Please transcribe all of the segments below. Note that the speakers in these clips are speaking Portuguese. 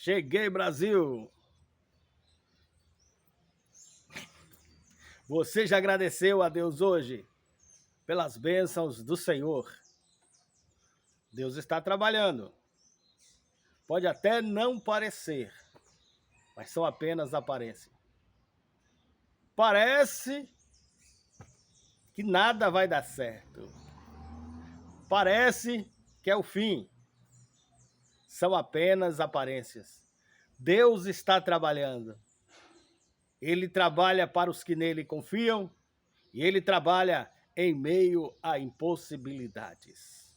Cheguei, Brasil! Você já agradeceu a Deus hoje pelas bênçãos do Senhor? Deus está trabalhando. Pode até não parecer, mas são apenas aparências. Parece que nada vai dar certo. Parece que é o fim. São apenas aparências. Deus está trabalhando. Ele trabalha para os que nele confiam e ele trabalha em meio a impossibilidades.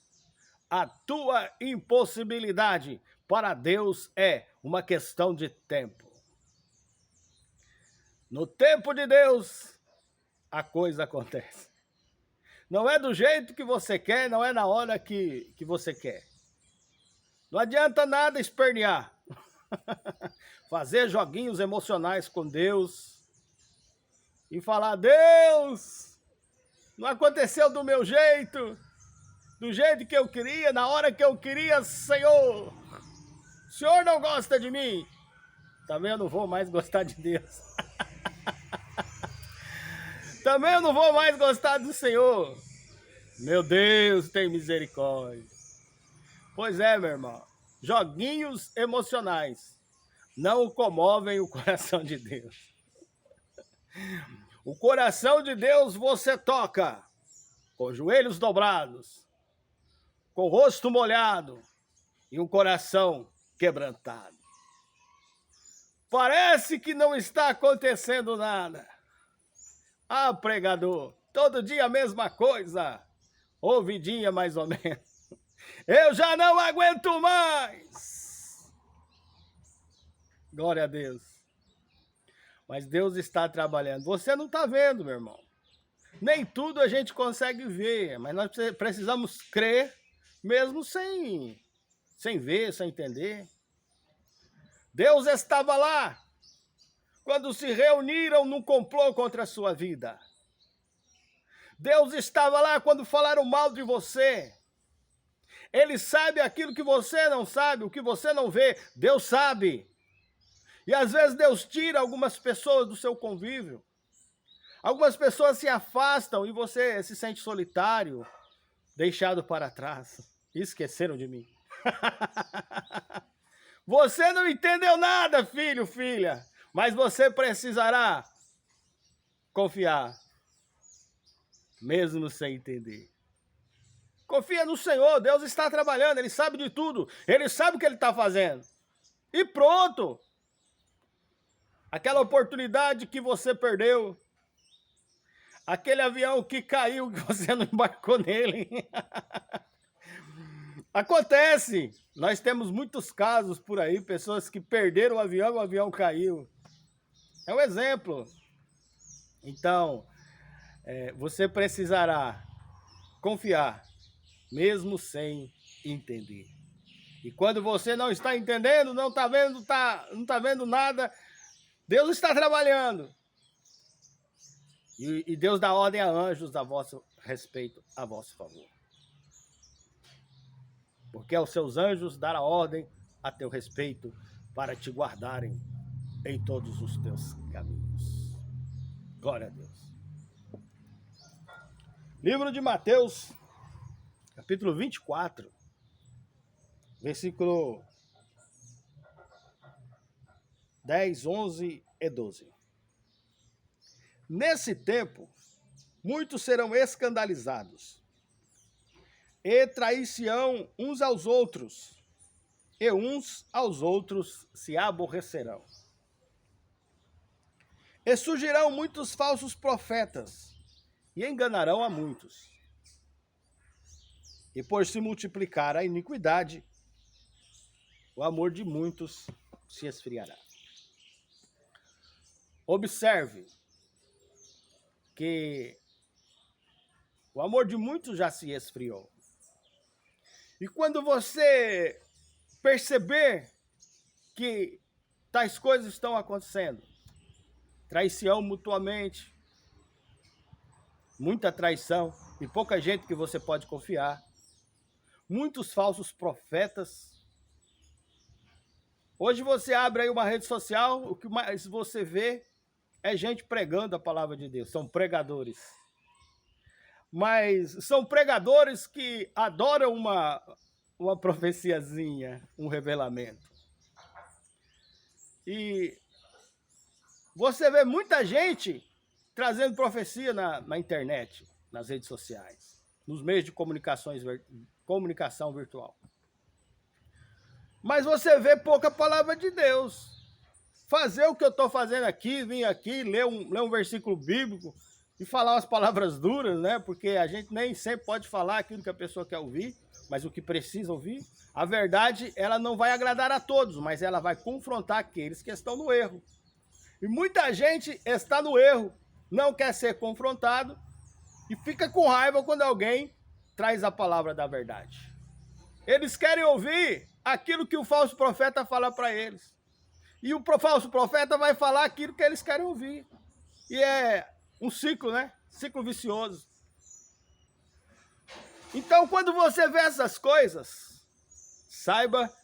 A tua impossibilidade para Deus é uma questão de tempo. No tempo de Deus, a coisa acontece. Não é do jeito que você quer, não é na hora que você quer. Não adianta nada espernear. Fazer joguinhos emocionais com Deus e falar: Deus, não aconteceu do meu jeito, do jeito que eu queria, na hora que eu queria, Senhor. O Senhor não gosta de mim. Também eu não vou mais gostar de Deus. Também eu não vou mais gostar do Senhor. Meu Deus, tem misericórdia. Pois é, meu irmão. Joguinhos emocionais não comovem o coração de Deus. O coração de Deus você toca com joelhos dobrados, com o rosto molhado e um coração quebrantado. Parece que não está acontecendo nada. Ah, pregador, todo dia a mesma coisa. Ouvidinha mais ou menos. Eu já não aguento mais. Glória a Deus. Mas Deus está trabalhando. Você não está vendo, meu irmão. Nem tudo a gente consegue ver, mas nós precisamos crer, mesmo sem ver, sem entender. Deus estava lá quando se reuniram num complô contra a sua vida. Deus estava lá quando falaram mal de você. Ele sabe aquilo que você não sabe, o que você não vê, Deus sabe. E às vezes Deus tira algumas pessoas do seu convívio. Algumas pessoas se afastam e você se sente solitário, deixado para trás. Esqueceram de mim. Você não entendeu nada, filho, filha, mas você precisará confiar, mesmo sem entender. Confia no Senhor, Deus está trabalhando, Ele sabe de tudo, Ele sabe o que Ele está fazendo. E pronto! Aquela oportunidade que você perdeu, aquele avião que caiu, que você não embarcou nele. Acontece! Nós temos muitos casos por aí, pessoas que perderam o avião caiu. É um exemplo. Então, você precisará confiar, mesmo sem entender. E quando você não está entendendo, não está vendo nada, Deus está trabalhando. E Deus dá ordem a anjos a vosso respeito, a vosso favor. Porque aos seus anjos dará ordem a teu respeito para te guardarem em todos os teus caminhos. Glória a Deus. Livro de Mateus, capítulo 24, versículo 10, 11 e 12. Nesse tempo, muitos serão escandalizados, e trair-se-ão uns aos outros, e uns aos outros se aborrecerão. E surgirão muitos falsos profetas, e enganarão a muitos. E por se multiplicar a iniquidade, o amor de muitos se esfriará. Observe que o amor de muitos já se esfriou. E quando você perceber que tais coisas estão acontecendo, traição mutuamente, muita traição e pouca gente que você pode confiar, muitos falsos profetas, Hoje você abre aí uma rede social, o que mais você vê é gente pregando a palavra de Deus, são pregadores. Mas são pregadores que adoram uma profeciazinha, um revelamento. E você vê muita gente trazendo profecia na internet, nas redes sociais, nos meios de comunicação virtual. Mas você vê pouca palavra de Deus. Fazer o que eu estou fazendo aqui, vir aqui, ler um versículo bíblico e falar umas palavras duras, né? Porque a gente nem sempre pode falar aquilo que a pessoa quer ouvir, mas o que precisa ouvir. A verdade, ela não vai agradar a todos, mas ela vai confrontar aqueles que estão no erro. E muita gente está no erro, não quer ser confrontado e fica com raiva quando alguém traz a palavra da verdade. Eles querem ouvir aquilo que o falso profeta fala para eles. E o falso profeta vai falar aquilo que eles querem ouvir. E é um ciclo, né? Ciclo vicioso. Então, quando você vê essas coisas, saiba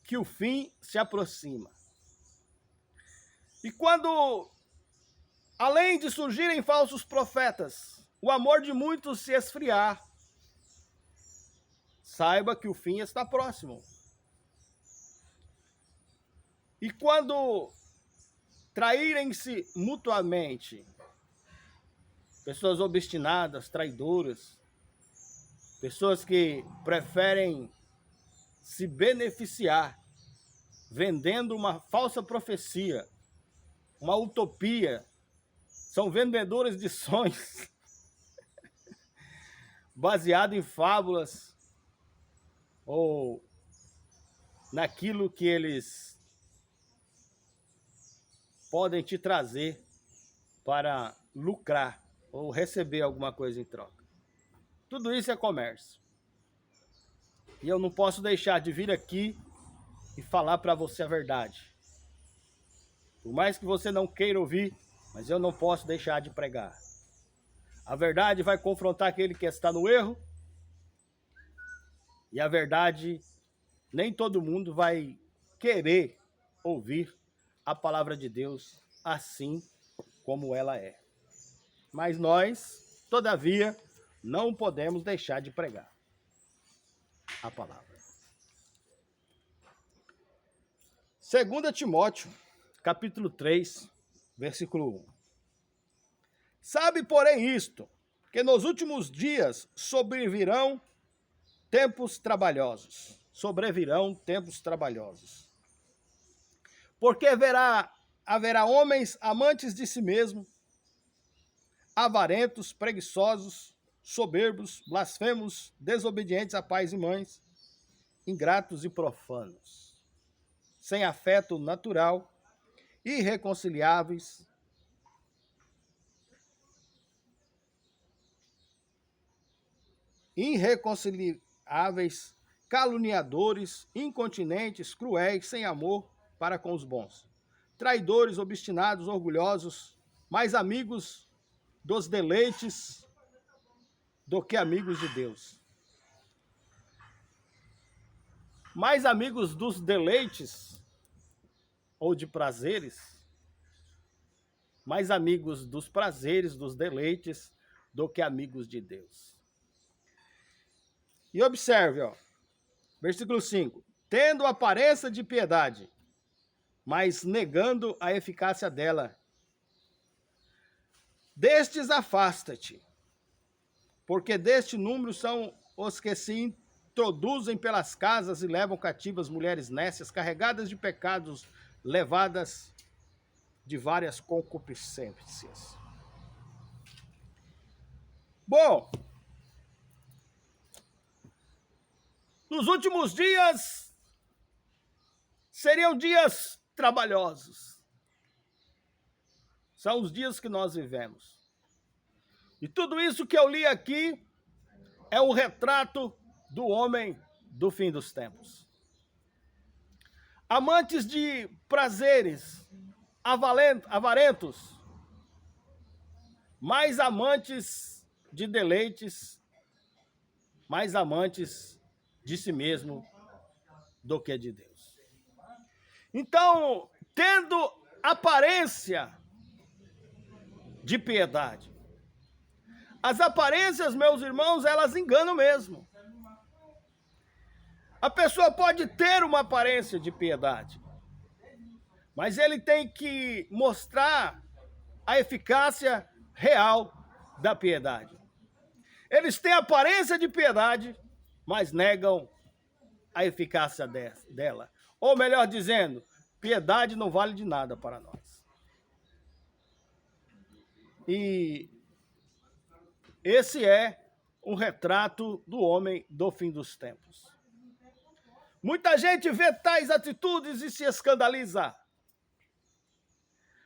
que o fim se aproxima. E quando, além de surgirem falsos profetas, o amor de muitos se esfriar, saiba que o fim está próximo. E quando traírem-se mutuamente, pessoas obstinadas, traidoras, pessoas que preferem se beneficiar, vendendo uma falsa profecia, uma utopia, são vendedores de sonhos, baseado em fábulas, ou naquilo que eles podem te trazer para lucrar ou receber alguma coisa em troca. Tudo isso é comércio. E eu não posso deixar de vir aqui e falar para você a verdade. Por mais que você não queira ouvir, mas eu não posso deixar de pregar. A verdade vai confrontar aquele que está no erro. E a verdade, nem todo mundo vai querer ouvir a palavra de Deus assim como ela é. Mas nós, todavia, não podemos deixar de pregar a palavra. 2 Timóteo, capítulo 3, versículo 1. Sabe, porém, isto, que nos últimos dias sobrevirão tempos trabalhosos. Porque haverá homens amantes de si mesmo, avarentos, preguiçosos, soberbos, blasfemos, desobedientes a pais e mães, ingratos e profanos, sem afeto natural, irreconciliáveis, caluniadores, incontinentes, cruéis, sem amor para com os bons, traidores, obstinados, orgulhosos, mais amigos dos deleites do que amigos de Deus. Mais amigos dos deleites ou de prazeres, mais amigos dos prazeres, dos deleites, do que amigos de Deus. E observe, versículo 5. Tendo aparência de piedade, mas negando a eficácia dela. Destes afasta-te, porque deste número são os que se introduzem pelas casas e levam cativas mulheres nécias, carregadas de pecados, levadas de várias concupiscências. Bom, nos últimos dias seriam dias trabalhosos. São os dias que nós vivemos. E tudo isso que eu li aqui é um retrato do homem do fim dos tempos. Amantes de prazeres, avarentos, mais amantes de deleites, mais amantes de si mesmo do que de Deus. Então, tendo aparência de piedade. As aparências, meus irmãos, elas enganam mesmo. A pessoa pode ter uma aparência de piedade, mas ele tem que mostrar a eficácia real da piedade. Eles têm aparência de piedade, mas negam a eficácia dela. Ou melhor dizendo, piedade não vale de nada para nós. E esse é um retrato do homem do fim dos tempos. Muita gente vê tais atitudes e se escandaliza.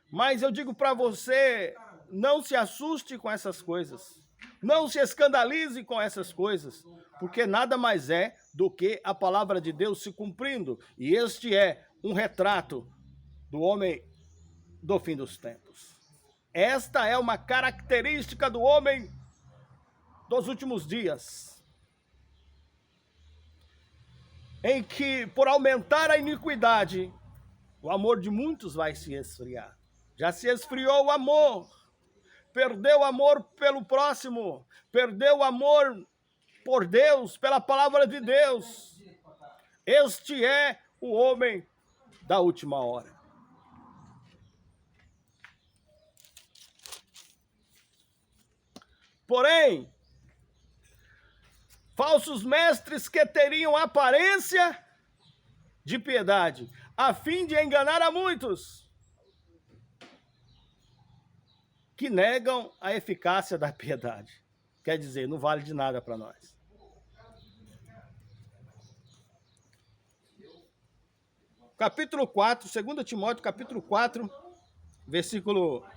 Mas eu digo para você, não se assuste com essas coisas. Não se escandalize com essas coisas, porque nada mais é do que a palavra de Deus se cumprindo. E este é um retrato do homem do fim dos tempos. Esta é uma característica do homem dos últimos dias, em que, por aumentar a iniquidade, o amor de muitos vai se esfriar. Já se esfriou o amor. Perdeu o amor pelo próximo, perdeu o amor por Deus, pela palavra de Deus. Este é o homem da última hora. Porém, falsos mestres que teriam aparência de piedade, a fim de enganar a muitos, que negam a eficácia da piedade. Quer dizer, não vale de nada para nós. Capítulo 4, 2 Timóteo, capítulo 4, versículo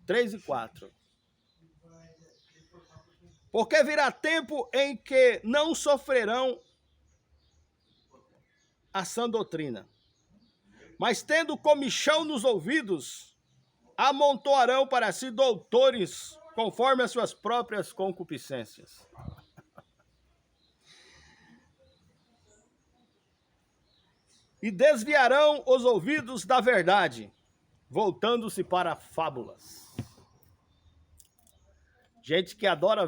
3 e 4. Porque virá tempo em que não sofrerão a sã doutrina, mas tendo comichão nos ouvidos, amontoarão para si doutores conforme as suas próprias concupiscências. E desviarão os ouvidos da verdade, voltando-se para fábulas. Gente que adora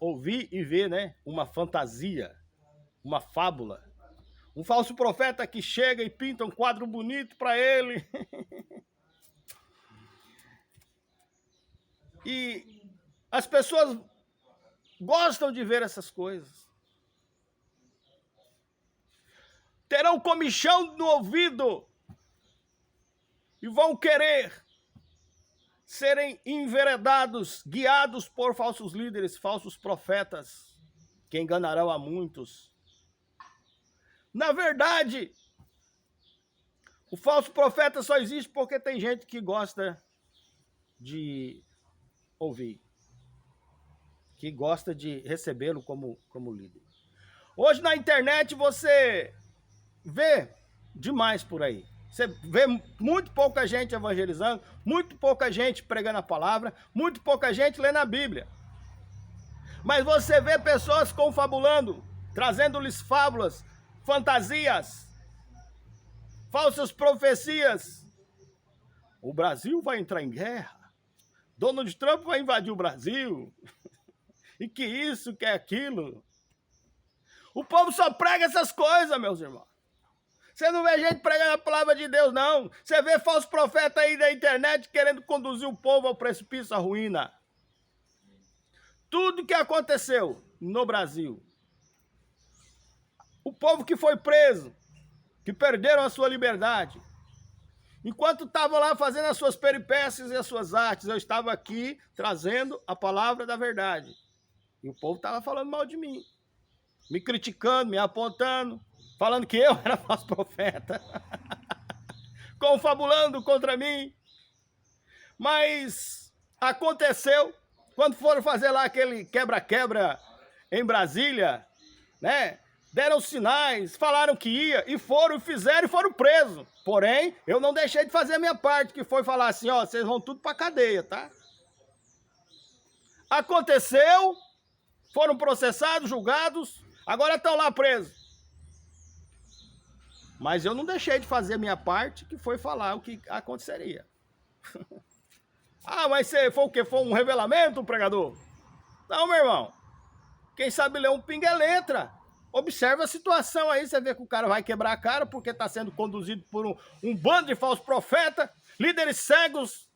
ouvir e ver, né? Uma fantasia, uma fábula. Um falso profeta que chega e pinta um quadro bonito para ele. E as pessoas gostam de ver essas coisas. Terão comichão no ouvido e vão querer serem enveredados, guiados por falsos líderes, falsos profetas, que enganarão a muitos. Na verdade, o falso profeta só existe porque tem gente que gosta de ouvir, que gosta de recebê-lo como líder. Hoje na internet você vê demais por aí. Você vê muito pouca gente evangelizando, muito pouca gente pregando a palavra, muito pouca gente lendo a Bíblia. Mas você vê pessoas confabulando, trazendo-lhes fábulas, fantasias, falsas profecias. O Brasil vai entrar em guerra. Donald Trump vai invadir o Brasil. E que isso, que é aquilo. O povo só prega essas coisas, meus irmãos. Você não vê gente pregando a palavra de Deus, não. Você vê falso profeta aí na internet querendo conduzir o povo ao precipício, à ruína. Tudo que aconteceu no Brasil. O povo que foi preso, que perderam a sua liberdade. Enquanto estavam lá fazendo as suas peripécias e as suas artes, eu estava aqui trazendo a palavra da verdade. E o povo estava falando mal de mim. Me criticando, me apontando, falando que eu era falso profeta. Confabulando contra mim. Mas aconteceu, quando foram fazer lá aquele quebra-quebra em Brasília, né? Deram sinais, falaram que ia, e foram, fizeram e foram presos. Porém, eu não deixei de fazer a minha parte, que foi falar assim, ó, vocês vão tudo pra cadeia, tá? Aconteceu, foram processados, julgados, agora estão lá presos. Mas eu não deixei de fazer a minha parte, que foi falar o que aconteceria. Ah, mas você foi o quê? Foi um revelamento, pregador? Não, meu irmão. Quem sabe ler um pinga é letra. Observa a situação aí, você vê que o cara vai quebrar a cara porque está sendo conduzido por um bando de falsos profetas, líderes cegos,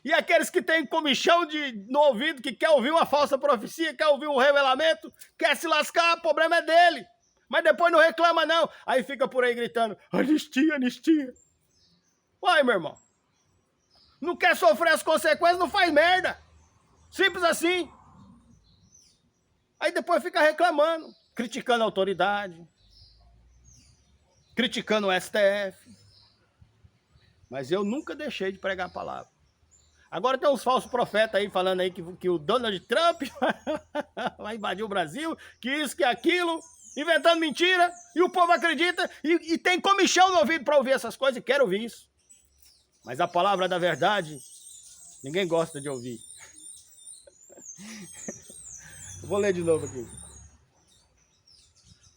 e aqueles que têm comichão no ouvido, que quer ouvir uma falsa profecia, quer ouvir um revelamento, quer se lascar, o problema é dele. Mas depois não reclama não. Aí fica por aí gritando, anistia, anistia. Uai, meu irmão. Não quer sofrer as consequências, não faz merda. Simples assim. Aí depois fica reclamando, criticando a autoridade, criticando o STF. Mas eu nunca deixei de pregar a palavra. Agora tem uns falsos profetas aí falando aí que o Donald Trump vai invadir o Brasil, que isso, que aquilo, inventando mentira, e o povo acredita e tem comichão no ouvido para ouvir essas coisas e quer ouvir isso. Mas a palavra da verdade, ninguém gosta de ouvir. Vou ler de novo aqui.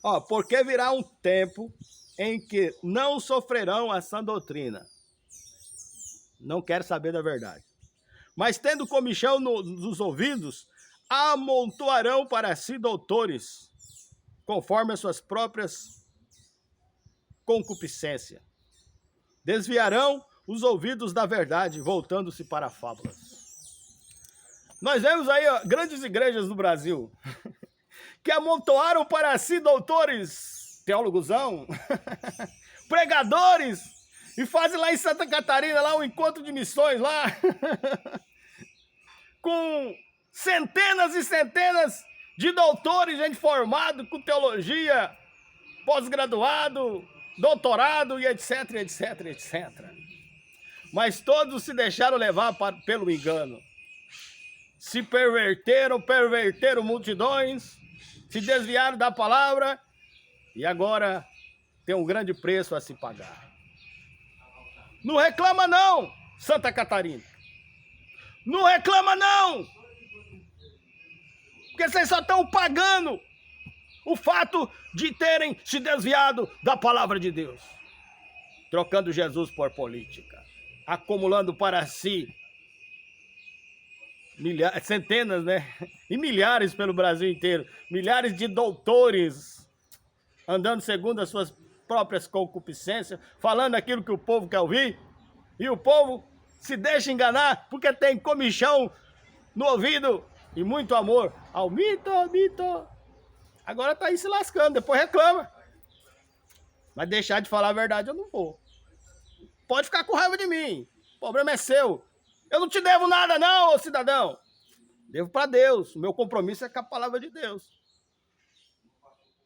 Ó, porque virá um tempo em que não sofrerão a sã doutrina. Não quero saber da verdade. Mas tendo comichão nos ouvidos, amontoarão para si doutores, conforme as suas próprias concupiscências. Desviarão os ouvidos da verdade, voltando-se para fábulas. Nós vemos aí ó, grandes igrejas do Brasil que amontoaram para si doutores, teólogosão, pregadores, e fazem lá em Santa Catarina lá um encontro de missões lá, com centenas e centenas de doutores, gente formado com teologia, pós-graduado, doutorado e etc, etc, etc. Mas todos se deixaram levar pelo engano. Se perverteram multidões, se desviaram da palavra e agora tem um grande preço a se pagar. Não reclama não, Santa Catarina. Não reclama não. Porque vocês só estão pagando o fato de terem se desviado da palavra de Deus. Trocando Jesus por política. Acumulando para si centenas, né? E milhares pelo Brasil inteiro. Milhares de doutores andando segundo as suas próprias concupiscências, falando aquilo que o povo quer ouvir. E o povo se deixa enganar porque tem comichão no ouvido e muito amor ao mito, mito. Agora tá aí se lascando, depois reclama. Mas deixar de falar a verdade eu não vou. Pode ficar com raiva de mim. O problema é seu. Eu não te devo nada não, ô cidadão. Devo para Deus. O meu compromisso é com a palavra de Deus.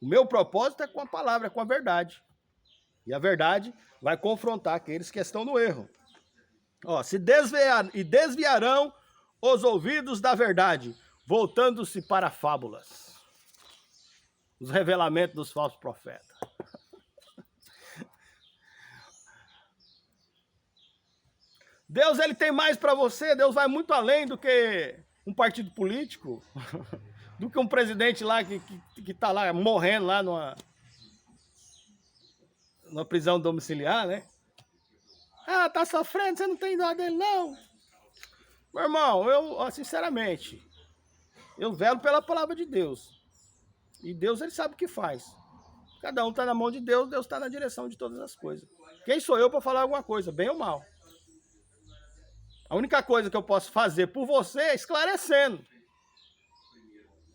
O meu propósito é com a palavra, é com a verdade. E a verdade vai confrontar aqueles que estão no erro. Ó, desviarão os ouvidos da verdade, voltando-se para fábulas. Os revelamentos dos falsos profetas. Deus, ele tem mais para você. Deus vai muito além do que um partido político, do que um presidente lá que tá lá morrendo lá numa prisão domiciliar, né? Ah, tá sofrendo, você não tem dó dele, não. Meu irmão, eu, sinceramente, eu velo pela palavra de Deus. E Deus, ele sabe o que faz. Cada um tá na mão de Deus, Deus tá na direção de todas as coisas. Quem sou eu para falar alguma coisa, bem ou mal? A única coisa que eu posso fazer por você é esclarecendo.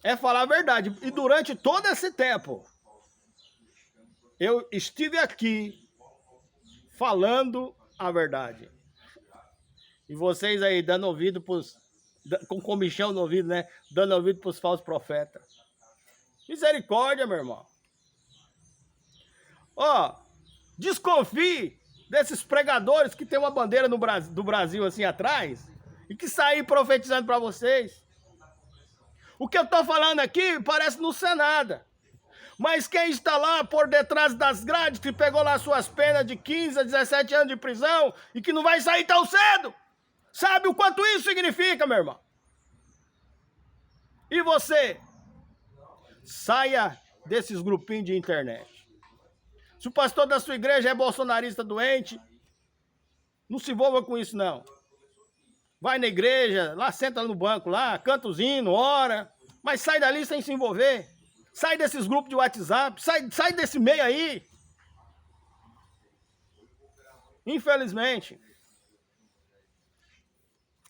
É falar a verdade. E durante todo esse tempo, eu estive aqui falando a verdade. E vocês aí dando ouvido com comichão no ouvido, né? Dando ouvido para os falsos profetas. Misericórdia, meu irmão. Ó, desconfie desses pregadores que tem uma bandeira do Brasil assim atrás e que saem profetizando para vocês. O que eu tô falando aqui parece não ser nada. Mas quem está lá por detrás das grades, que pegou lá suas penas de 15 a 17 anos de prisão e que não vai sair tão cedo, sabe o quanto isso significa, meu irmão? E você? Saia desses grupinhos de internet. Se o pastor da sua igreja é bolsonarista doente, não se envolva com isso, não. Vai na igreja, lá senta no banco, lá, canta os hinos, ora, mas sai dali sem se envolver. Sai desses grupos de WhatsApp, sai desse meio aí. Infelizmente,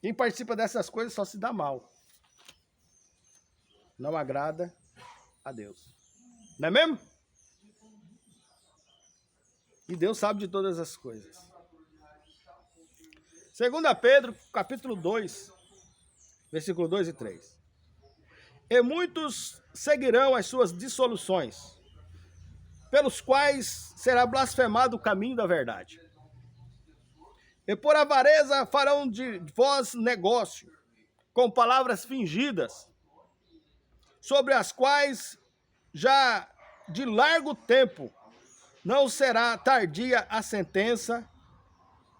quem participa dessas coisas só se dá mal. Não agrada a Deus. Não é mesmo? E Deus sabe de todas as coisas. 2 Pedro, capítulo 2, versículo 2 e 3. E muitos seguirão as suas dissoluções, pelos quais será blasfemado o caminho da verdade. E por avareza farão de vós negócio, com palavras fingidas, sobre as quais já de largo tempo não será tardia a sentença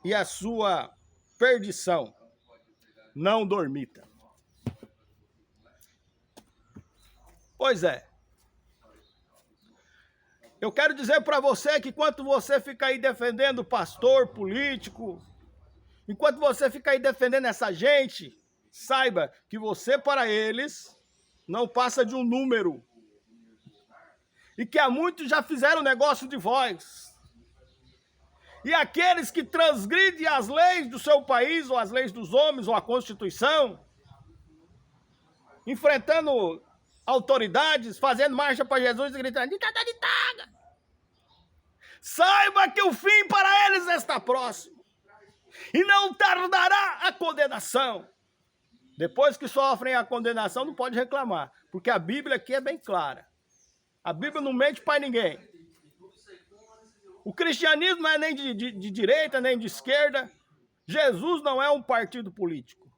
e a sua perdição. Não dormita. Pois é. Eu quero dizer para você que enquanto você fica aí defendendo pastor, político, enquanto você fica aí defendendo essa gente, saiba que você para eles não passa de um número. E que há muitos já fizeram negócio de vós. E aqueles que transgridem as leis do seu país, ou as leis dos homens, ou a Constituição, enfrentando autoridades, fazendo marcha para Jesus e gritando, ditadura de taga. Saiba que o fim para eles está próximo. E não tardará a condenação. Depois que sofrem a condenação, não pode reclamar. Porque a Bíblia aqui é bem clara. A Bíblia não mente para ninguém. O cristianismo não é nem de direita, nem de esquerda. Jesus não é um partido político.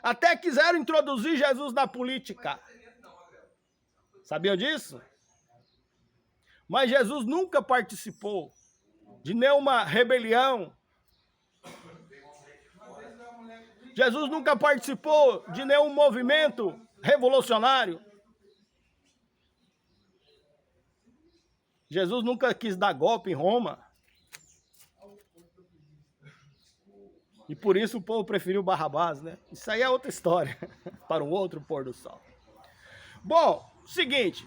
Até quiseram introduzir Jesus na política. Sabiam disso? Mas Jesus nunca participou de nenhuma rebelião. Jesus nunca participou de nenhum movimento revolucionário. Jesus nunca quis dar golpe em Roma. E por isso o povo preferiu Barrabás, né? Isso aí é outra história, para um outro pôr do sol. Bom, seguinte,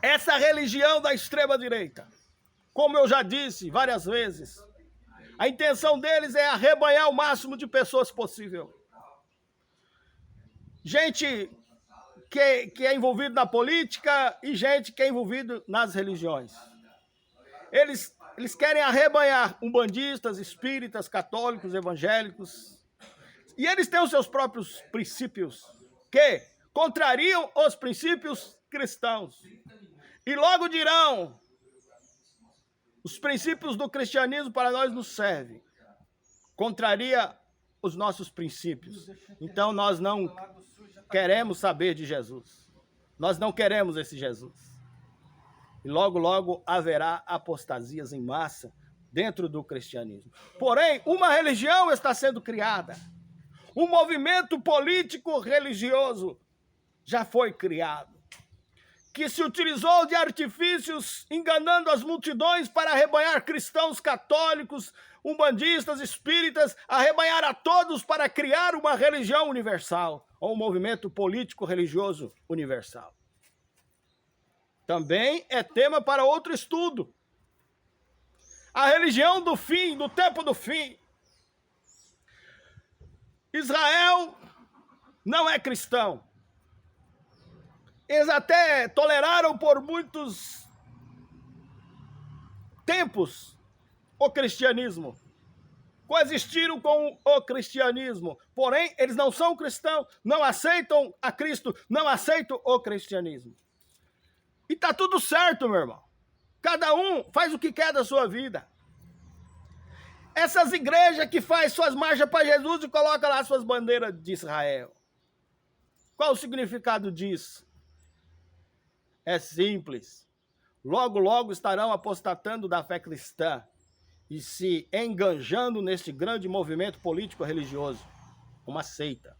essa religião da extrema-direita, como eu já disse várias vezes, a intenção deles é arrebanhar o máximo de pessoas possível. Gente que é envolvido na política e gente que é envolvido nas religiões. Eles querem arrebanhar umbandistas, espíritas, católicos, evangélicos. E eles têm os seus próprios princípios, que contrariam os princípios cristãos. E logo dirão, os princípios do cristianismo para nós não servem. Contraria os nossos princípios. Então nós não queremos saber de Jesus. Nós não queremos esse Jesus. E logo, logo haverá apostasias em massa dentro do cristianismo. Porém, uma religião está sendo criada. Um movimento político religioso já foi criado, que se utilizou de artifícios enganando as multidões para arrebanhar cristãos católicos, umbandistas, espíritas, arrebanhar a todos para criar uma religião universal, ou um movimento político religioso universal. Também é tema para outro estudo. A religião do fim, do tempo do fim. Israel não é cristão. Eles até toleraram por muitos tempos o cristianismo. Coexistiram com o cristianismo. Porém, eles não são cristãos, não aceitam a Cristo, não aceitam o cristianismo. E tá tudo certo, meu irmão. Cada um faz o que quer da sua vida. Essas igrejas que fazem suas marchas para Jesus e colocam lá suas bandeiras de Israel. Qual o significado disso? É simples. Logo, logo estarão apostatando da fé cristã e se enganjando neste grande movimento político-religioso. Uma seita.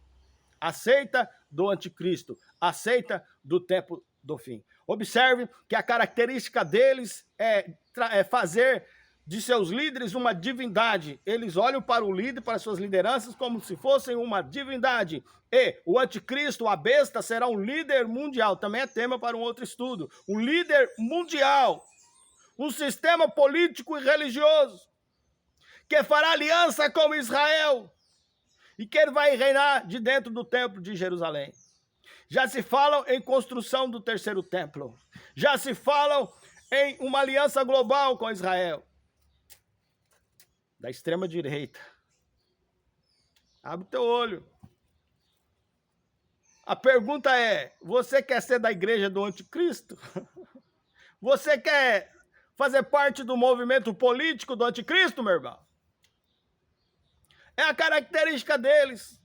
A seita do anticristo. A seita do tempo do fim. Observe que a característica deles é fazer de seus líderes uma divindade. Eles olham para o líder, para suas lideranças, como se fossem uma divindade. E o anticristo, a besta, será um líder mundial. Também é tema para um outro estudo. Um líder mundial. Um sistema político e religioso que fará aliança com Israel e que ele vai reinar de dentro do templo de Jerusalém. Já se falam em construção do terceiro templo. Já se falam em uma aliança global com Israel. Da extrema direita. Abre o teu olho. A pergunta é, você quer ser da igreja do anticristo? Você quer fazer parte do movimento político do anticristo, meu irmão? É a característica deles.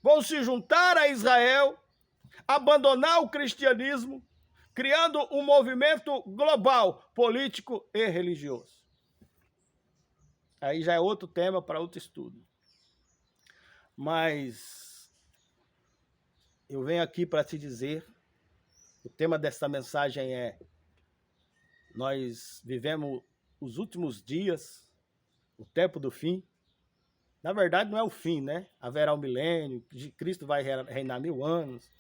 Vão se juntar a Israel, abandonar o cristianismo, criando um movimento global, político e religioso. Aí já é outro tema para outro estudo. Mas eu venho aqui para te dizer, o tema desta mensagem é: nós vivemos os últimos dias, o tempo do fim. Na verdade não é o fim, né? Haverá um milênio, Cristo vai reinar 1000 anos.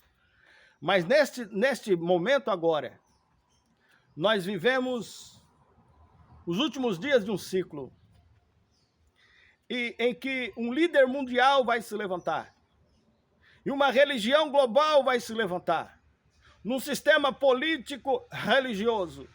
Mas neste momento agora, nós vivemos os últimos dias de um ciclo em que um líder mundial vai se levantar. E uma religião global vai se levantar. Num sistema político religioso,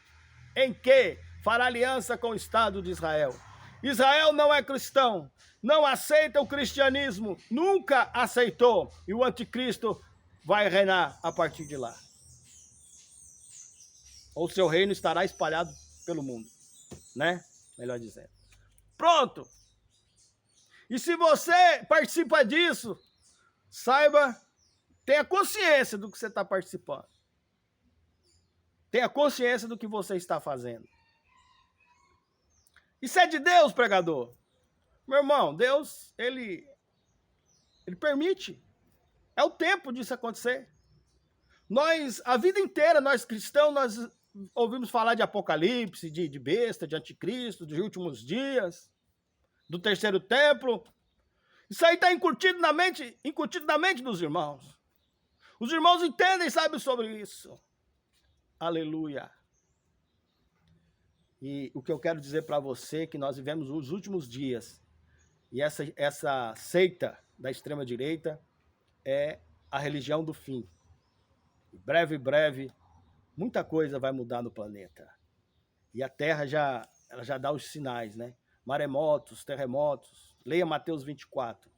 em que fará aliança com o Estado de Israel. Israel não é cristão, não aceita o cristianismo, nunca aceitou. E o anticristo vai reinar a partir de lá. Ou seu reino estará espalhado pelo mundo, né? Melhor dizendo. Pronto! E se você participa disso, saiba, tenha consciência do que você está participando. Tenha consciência do que você está fazendo. Isso é de Deus, pregador? Meu irmão, Deus, ele permite. É o tempo disso acontecer. Nós, a vida inteira, nós cristãos, nós ouvimos falar de Apocalipse, de besta, de anticristo, dos últimos dias, do terceiro templo. Isso aí está incutido na mente dos irmãos. Os irmãos entendem e sabem sobre isso. Aleluia. E o que eu quero dizer para você é que nós vivemos os últimos dias. E essa seita da extrema-direita é a religião do fim. Breve, muita coisa vai mudar no planeta. E a Terra ela já dá os sinais, né? Maremotos, terremotos. Leia Mateus 24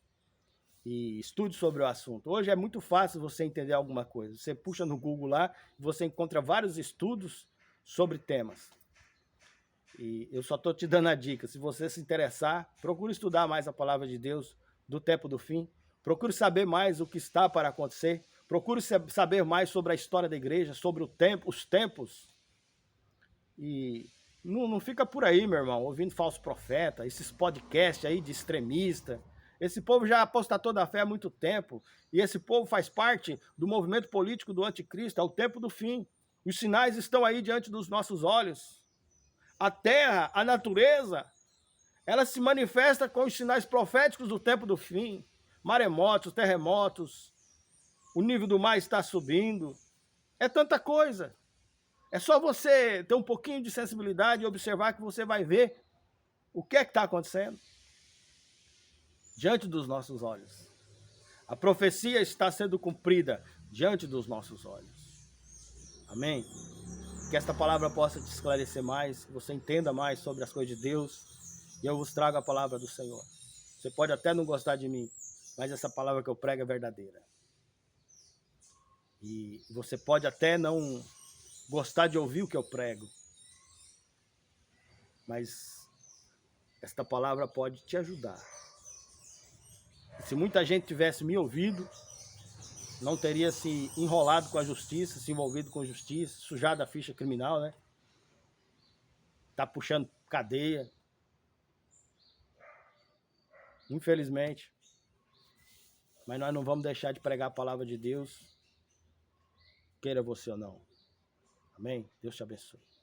e estude sobre o assunto. Hoje é muito fácil você entender alguma coisa. Você puxa no Google lá e você encontra vários estudos sobre temas. E eu só estou te dando a dica. Se você se interessar, procure estudar mais a palavra de Deus do tempo do fim. Procure saber mais o que está para acontecer. Procure saber mais sobre a história da igreja, sobre os tempos. E não fica por aí, meu irmão, ouvindo falso profeta, esses podcasts aí de extremista. Esse povo já apostatou da fé há muito tempo. E esse povo faz parte do movimento político do anticristo. É o tempo do fim. Os sinais estão aí diante dos nossos olhos. A terra, a natureza, ela se manifesta com os sinais proféticos do tempo do fim. Maremotos, terremotos, o nível do mar está subindo. É tanta coisa. É só você ter um pouquinho de sensibilidade e observar que você vai ver o que é que está acontecendo diante dos nossos olhos. A profecia está sendo cumprida diante dos nossos olhos. Amém? Que esta palavra possa te esclarecer mais, que você entenda mais sobre as coisas de Deus, e eu vos trago a palavra do Senhor. Você pode até não gostar de mim, mas essa palavra que eu prego é verdadeira. E você pode até não gostar de ouvir o que eu prego, mas esta palavra pode te ajudar. Se muita gente tivesse me ouvido, não teria se enrolado com a justiça, se envolvido com a justiça, sujado a ficha criminal, né? Tá puxando cadeia. Infelizmente. Mas nós não vamos deixar de pregar a palavra de Deus. queira você ou não. Amém? Deus te abençoe.